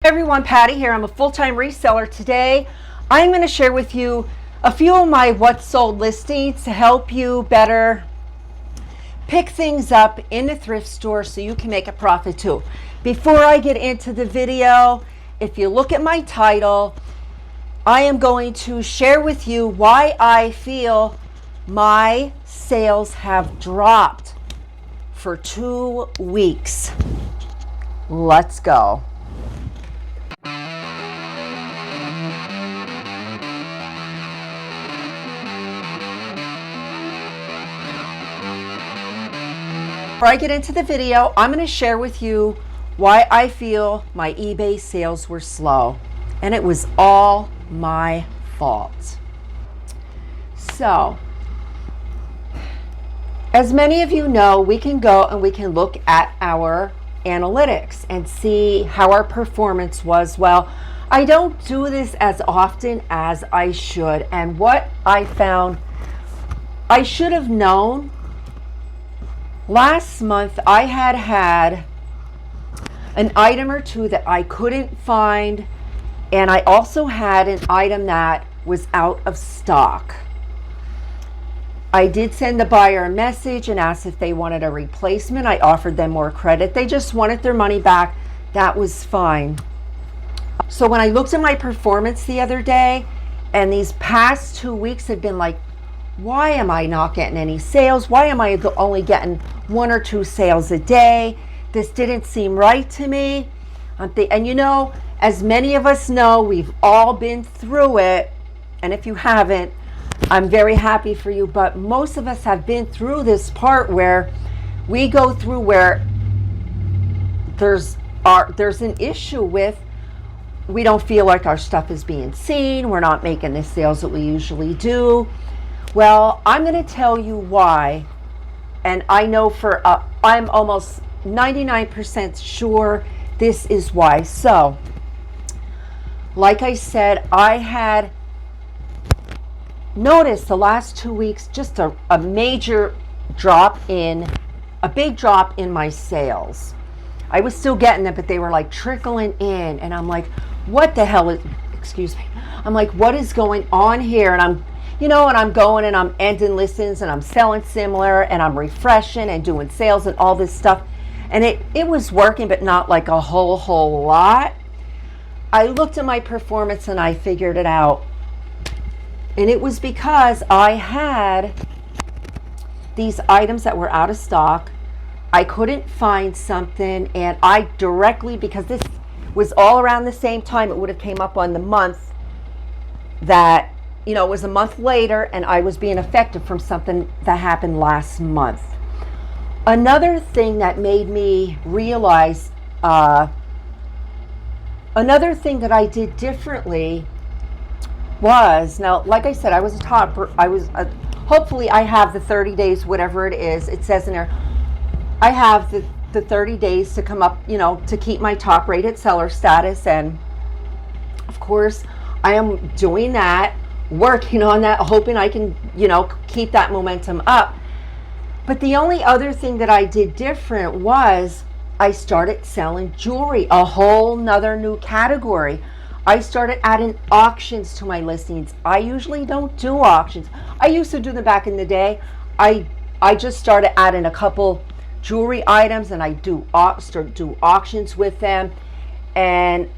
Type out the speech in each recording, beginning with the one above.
Hey everyone, Patty here. I'm a full-time reseller. Today I'm going to share with you a few of my what's sold listings to help you better pick things up in the thrift store so you can make a profit too. Before I get into the video, if you look at my title, I am going to share with you why I feel my sales have dropped for 2 weeks. Let's go. Before I get into the video, I'm going to share with you why I feel my eBay sales were slow. And it was all my fault. So, as many of you know, we can go and we can look at our analytics and see how our performance was. Well, I don't do this as often as I should. And what I found, I should have known. Last month, I had an item or two that I couldn't find, and I also had an item that was out of stock. I did send the buyer a message and asked if they wanted a replacement. I offered them more credit. They just wanted their money back. That was fine. So when I looked at my performance the other day, and these past 2 weeks have been like, why am I not getting any sales? Why am I only getting 1 or 2 sales a day? This didn't seem right to me. And you know, as many of us know, we've all been through it. And if you haven't, I'm very happy for you. But most of us have been through this part where we go through where there's an issue with, we don't feel like our stuff is being seen. We're not making the sales that we usually do. Well, I'm going to tell you why, and I know I'm almost 99% sure this is why. So, like I said, I had noticed the last 2 weeks just a big drop in my sales. I was still getting them, but they were like trickling in, and I'm like, what the hell is, excuse me, I'm like, what is going on here? And I'm going and I'm ending listings and I'm selling similar and I'm refreshing and doing sales and all this stuff. And it was working, but not like a whole lot. I looked at my performance and I figured it out. And it was because I had these items that were out of stock. I couldn't find something, and I directly, because this was all around the same time, it would have came up on the month that, it was a month later, and I was being affected from something that happened last month. Another thing that made me realize, another thing that I did differently was, now, like I said, I was a topper. Hopefully I have the 30 days, whatever it is. It says in there, I have the 30 days to come up, to keep my top rated seller status. And of course, I am doing that, working on that, hoping I can, keep that momentum up. But the only other thing that I did different was I started selling jewelry, a whole nother new category. I started adding auctions to my listings. I usually don't do auctions. I used to do them back in the day. I just started adding a couple jewelry items, and I do auctions with them, and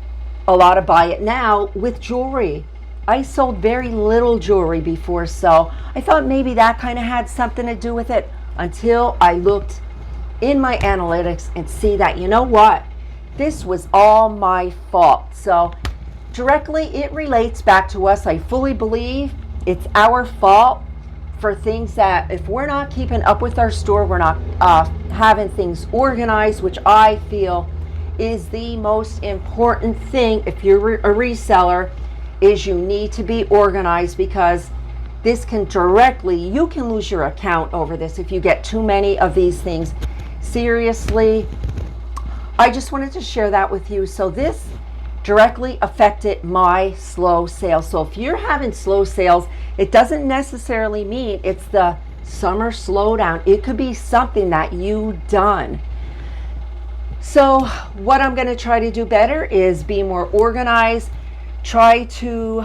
a lot of buy it now with jewelry. I sold very little jewelry before, so I thought maybe that kind of had something to do with it, until I looked in my analytics and see that, you know what, this was all my fault. So directly it relates back to us. I fully believe it's our fault for things that, if we're not keeping up with our store, we're not having things organized, which I feel is the most important thing if you're a reseller, is you need to be organized, because this can you can lose your account over this if you get too many of these things. Seriously, I just wanted to share that with you. So this directly affected my slow sales. So if you're having slow sales, it doesn't necessarily mean it's the summer slowdown. It could be something that you've done. So what I'm going to try to do better is be more organized, try to,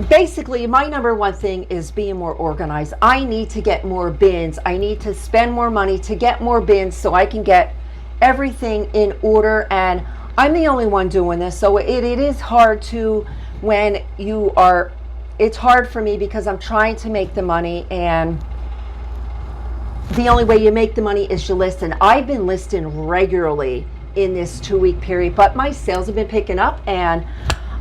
basically my number one thing is being more organized. I need to get more bins. I need to spend more money to get more bins so I can get everything in order, and I'm the only one doing this, so it is hard to, when you are, it's hard for me because I'm trying to make the money, and the only way you make the money is you list. And I've been listing regularly in this 2-week period, but my sales have been picking up, and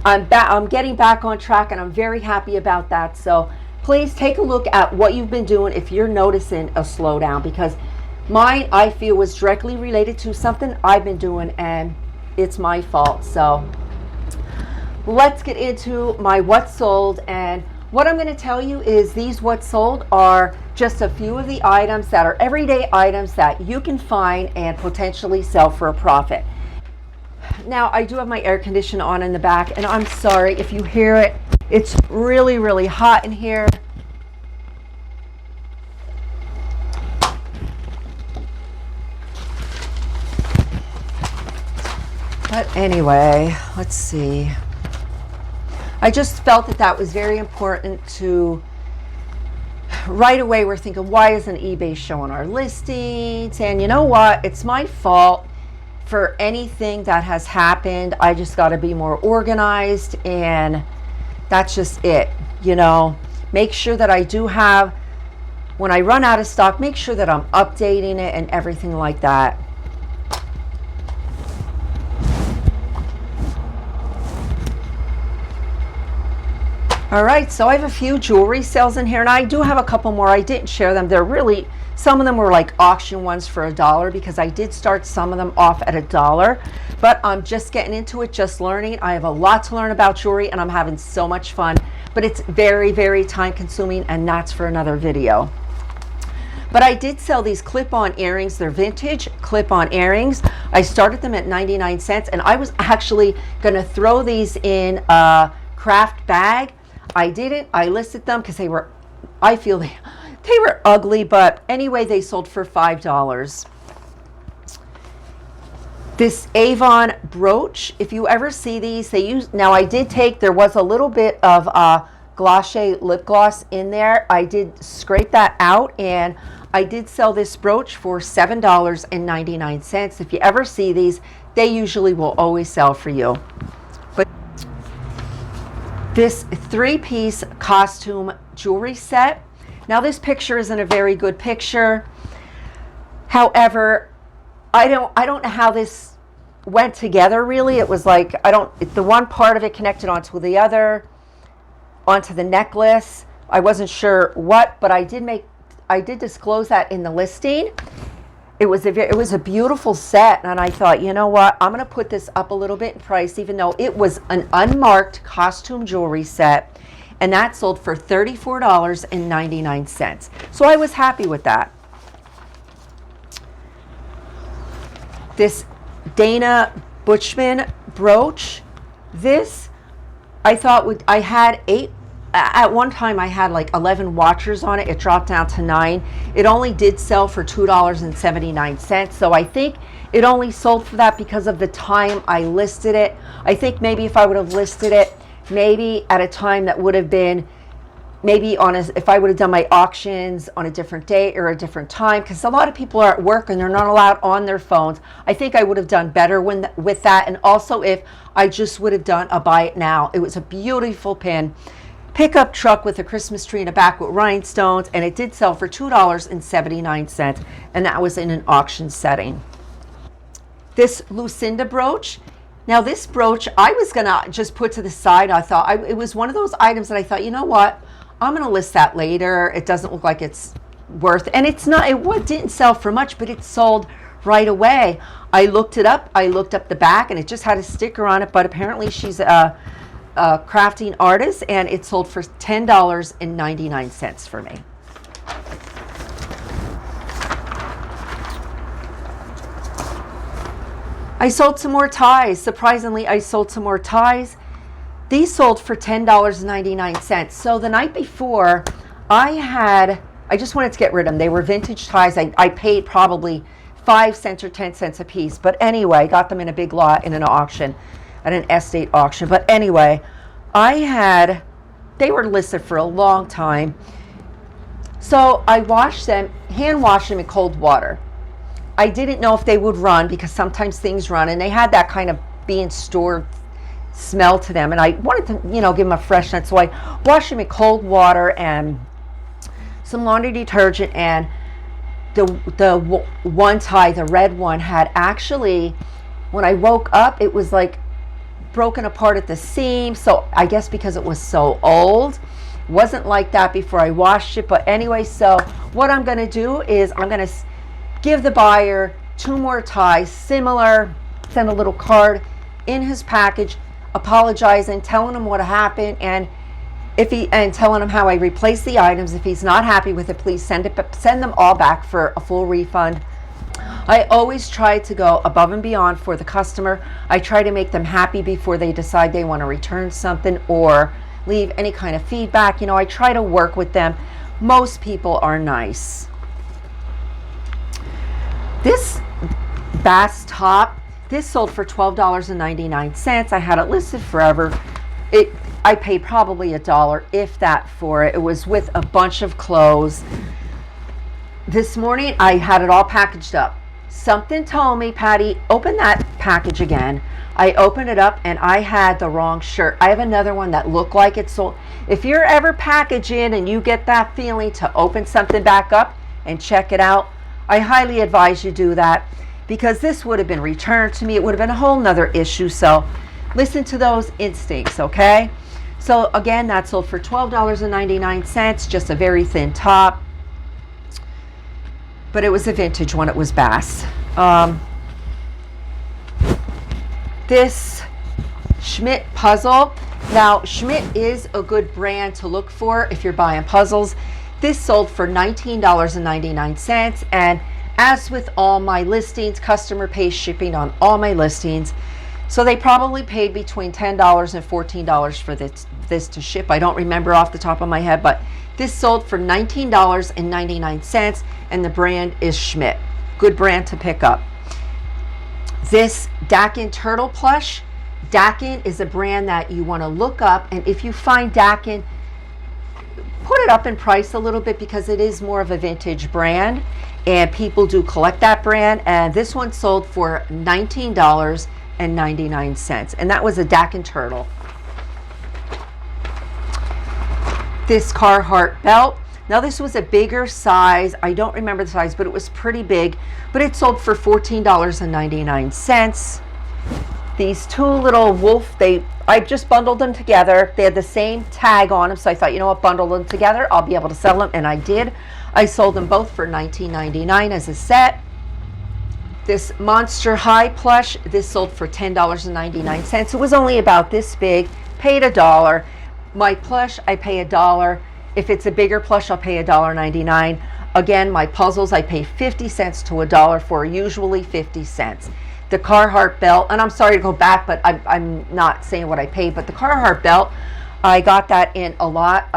I'm getting back on track, and I'm very happy about that. So please take a look at what you've been doing if you're noticing a slowdown, because mine, I feel, was directly related to something I've been doing, and it's my fault. So let's get into my what sold. And what I'm going to tell you is these what sold are just a few of the items that are everyday items that you can find and potentially sell for a profit. Now, I do have my air conditioner on in the back, and I'm sorry if you hear it. It's really, really hot in here. But anyway, let's see. I just felt that that was very important to, right away we're thinking, why isn't eBay showing our listings? And you know what? It's my fault for anything that has happened. I just got to be more organized, and that's just it. You know, make sure that I do have, when I run out of stock, make sure that I'm updating it and everything like that. All right, so I have a few jewelry sales in here, and I do have a couple more. I didn't share them. They're really, some of them were like auction ones for $1, because I did start some of them off at $1, but I'm just getting into it, just learning. I have a lot to learn about jewelry, and I'm having so much fun, but it's very, very time consuming, and that's for another video. But I did sell these clip-on earrings. They're vintage clip-on earrings. I started them at 99 cents, and I was actually gonna throw these in a craft bag. I didn't. I listed them because they were, I feel they were ugly, but anyway, they sold for $5. This Avon brooch, if you ever see these, they use, now I did take, there was a little bit of Glossier lip gloss in there. I did scrape that out, and I did sell this brooch for $7.99. If you ever see these, they usually will always sell for you. This 3-piece costume jewelry set. Now this picture isn't a very good picture. However, I don't know how this went together really. It was like, the one part of it connected onto the other, onto the necklace. I wasn't sure what, but I did disclose that in the listing. It was a beautiful set, and I thought, you know what, I'm going to put this up a little bit in price, even though it was an unmarked costume jewelry set, and that sold for $34.99. So I was happy with that. This Dana Buchman brooch, this I thought I had 8. At one time I had like 11 watchers on it. It dropped down to 9. It only did sell for $2.79. So I think it only sold for that because of the time I listed it. I think maybe if I would have listed it, maybe at a time that would have been, maybe if I would have done my auctions on a different day or a different time, because a lot of people are at work and they're not allowed on their phones. I think I would have done better with that. And also if I just would have done a buy it now. It was a beautiful pin. Pickup truck with a Christmas tree in the back with rhinestones, and it did sell for $2.79, and that was in an auction setting. This Lucinda brooch. Now this brooch I was gonna just put to the side. I thought it was one of those items that I thought, you know what, I'm gonna list that later. It doesn't look like it's worth, and it's not. It didn't sell for much, but it sold right away. I looked it up. I looked up the back, and it just had a sticker on it, but apparently she's a crafting artist, and it sold for $10.99 for me. I sold some more ties. Surprisingly, I sold some more ties. These sold for $10.99. So the night before, I just wanted to get rid of them. They were vintage ties. I paid probably 5 cents or 10 cents a piece. But anyway, got them in a big lot in an auction, at an estate auction. But anyway, they were listed for a long time. So I washed them, hand washed them in cold water. I didn't know if they would run, because sometimes things run, and they had that kind of being stored smell to them, and I wanted to, give them a fresh scent. So I washed them in cold water and some laundry detergent, and the one tie, the red one, had actually, when I woke up, it was like broken apart at the seam. So I guess because it was so old, it wasn't like that before I washed it. But anyway, so what I'm going to do is I'm going to give the buyer 2 more ties, similar, send a little card in his package, apologizing, telling him what happened, and telling him how I replaced the items. If he's not happy with it, please send them all back for a full refund. I always try to go above and beyond for the customer. I try to make them happy before they decide they want to return something or leave any kind of feedback. I try to work with them. Most people are nice. This bass top, this sold for $12.99. I had it listed forever. I paid probably $1, if that, for it. It was with a bunch of clothes. This morning, I had it all packaged up. Something told me, Patty, open that package again. I opened it up, and I had the wrong shirt. I have another one that looked like it sold. If you're ever packaging and you get that feeling to open something back up and check it out, I highly advise you do that, because this would have been returned to me. It would have been a whole nother issue. So listen to those instincts, okay? So again, that sold for $12.99, just a very thin top. But it was a vintage one. It was Bass. This Schmidt puzzle. Now, Schmidt is a good brand to look for if you're buying puzzles. This sold for $19.99. And as with all my listings, customer pays shipping on all my listings. So they probably paid between $10 and $14 for this to ship. I don't remember off the top of my head, but this sold for $19.99, and the brand is Schmidt. Good brand to pick up. This Dakin turtle plush. Dakin is a brand that you want to look up, and if you find Dakin, put it up in price a little bit, because it is more of a vintage brand, and people do collect that brand. And this one sold for $19.99, and that was a Dakin turtle. This Carhartt belt. Now, this was a bigger size. I don't remember the size, but it was pretty big. But it sold for $14.99. These 2 little wolf, I just bundled them together. They had the same tag on them, so I thought, bundle them together. I'll be able to sell them, and I did. I sold them both for $19.99 as a set. This Monster High plush, this sold for $10.99. It was only about this big. Paid $1. My plush, I pay $1. If it's a bigger plush, I'll pay $1.99. Again, my puzzles, I pay 50 cents to $1 for, usually 50 cents. The Carhartt belt, and I'm sorry to go back, but I'm not saying what I paid, but the Carhartt belt, I got that in a lot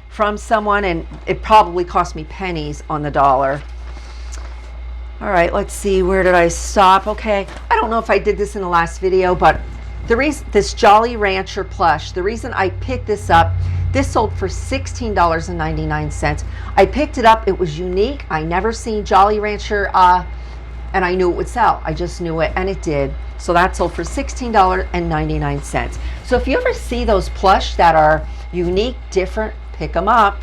from someone, and it probably cost me pennies on the dollar. All right, let's see, where did I stop? Okay, I don't know if I did this in the last video, but this Jolly Rancher plush, the reason I picked this up, this sold for $16.99. I picked it up. It was unique. I never seen Jolly Rancher, and I knew it would sell. I just knew it, and it did. So that sold for $16.99. So if you ever see those plush that are unique, different, pick them up.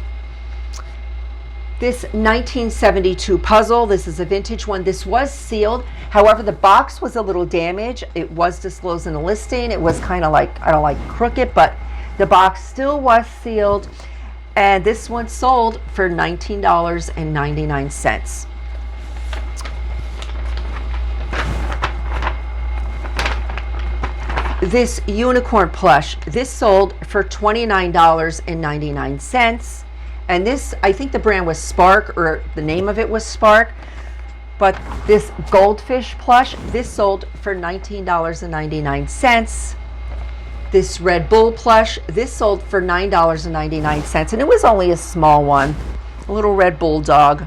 This 1972 puzzle, this is a vintage one. This was sealed. However, the box was a little damaged. It was disclosed in the listing. It was kind of like, I don't like crooked, but the box still was sealed. And this one sold for $19.99. This unicorn plush, this sold for $29.99. And this, I think the brand was Spark, or the name of it was Spark. But this goldfish plush, this sold for $19.99. This Red Bull plush, this sold for $9.99. And it was only a small one, a little Red Bull dog.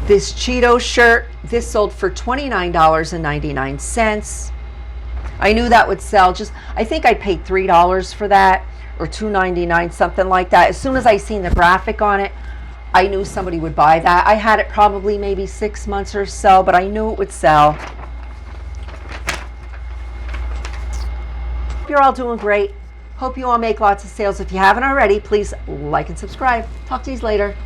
This Cheetos shirt, this sold for $29.99. I knew that would sell. I think I paid $3 for that, or $2.99, something like that. As soon as I seen the graphic on it, I knew somebody would buy that. I had it probably maybe 6 months or so, but I knew it would sell. Hope you're all doing great. Hope you all make lots of sales. If you haven't already, please like and subscribe. Talk to you later.